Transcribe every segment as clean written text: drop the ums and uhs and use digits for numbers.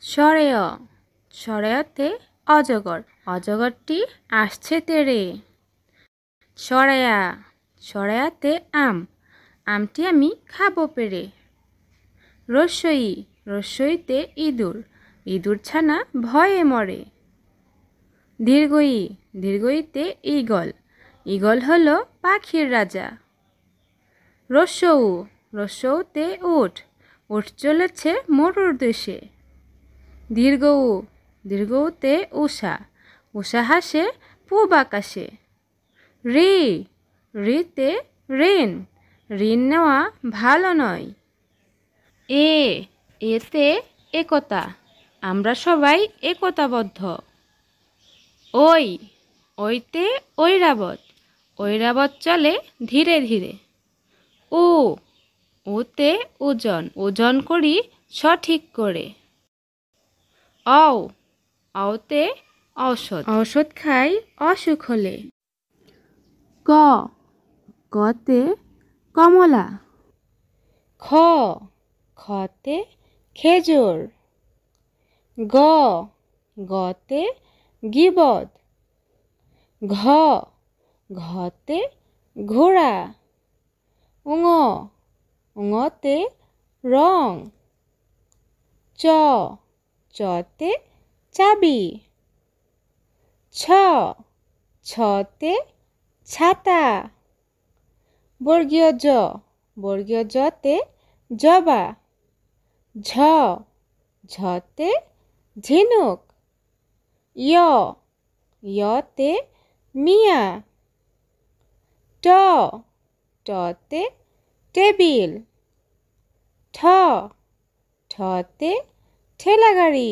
সরেয় সরেয়তে অজগর অজগরটি আসছে তেড়ে। সরায়া সরায়াতে আম আমটি আমি খাবো পেড়ে। রস্যই রস্যইতে ইঁদুর ইঁদুর ছানা ভয়ে মরে। দীর্ঘই দীর্ঘইতে ঈগল ঈগল হলো পাখির রাজা। রস্যৌ রস্যৌতে উট উট চলেছে মরুর দেশে। দীর্ঘউ দীর্ঘউতে উষা উষা হাসে পূব আকাশে। ঋ ঋতে ঋণ ঋণ নেওয়া ভালো নয়। এতে একতা আমরা সবাই একতাবদ্ধ। ওই ওইতে ঐরাবত ঐরাবত চলে ধীরে ধীরে। ওতে ওজন ওজন করি সঠিক করে। অতে ঔষধ ঔষধ খাই অসুখ হলে। কতে কমলা খতে খেজুর। গতে গিবদ ঘতে ঘোড়া। ঙতে রং। চতে চাবি। ছতে ছাতা। বর্গীয় জতে জবা। ঝতে ঝিনুক। ইয়তে মিয়া। টতে টেবিল। ঠতে ঠেলাগাড়ি।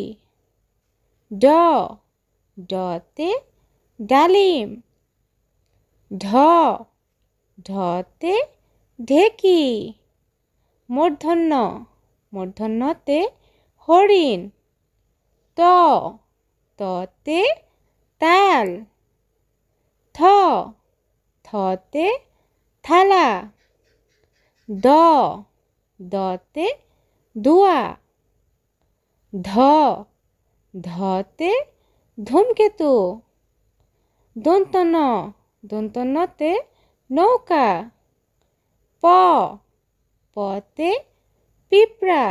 ডতে ডালিম। ঢতে ঢেকি। মূর্ধন্যতে হরিণ। ততে তাল। থতে থালা। দতে ধোঁয়া। ধতে ধূমকেতু। দন্তন্যতে নৌকা। পতে পিঁপড়া।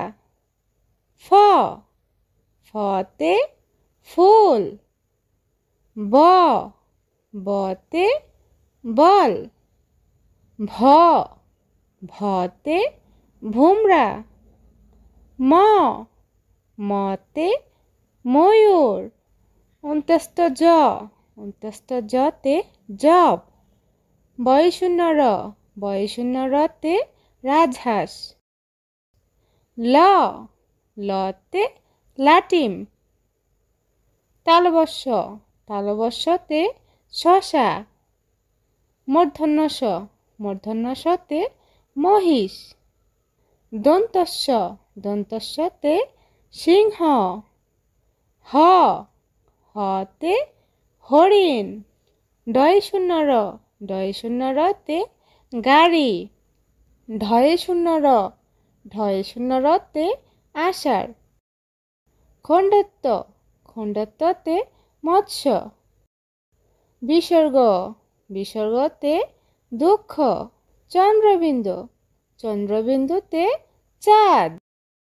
ফতে ফুল। বতে বল। ভতে ভোমরা। মতে ময়ূর। অন্তস্থ জতে জব। বয়শূন্য রতে রাজহাঁস। লতে লাটিম। তালবস্যতে শশা। মূর্ধন্য শতে মহিষ। দন্তস্যতে সিংহ। হতে হরিণ। ডয়শূন্য রতে গাড়ি। ঢয়শূন্য রতে আষাঢ়। খণ্ডত্বতে মৎস্য। বিসর্গতে দুঃখ। চন্দ্রবিন্দুতে চাঁদ।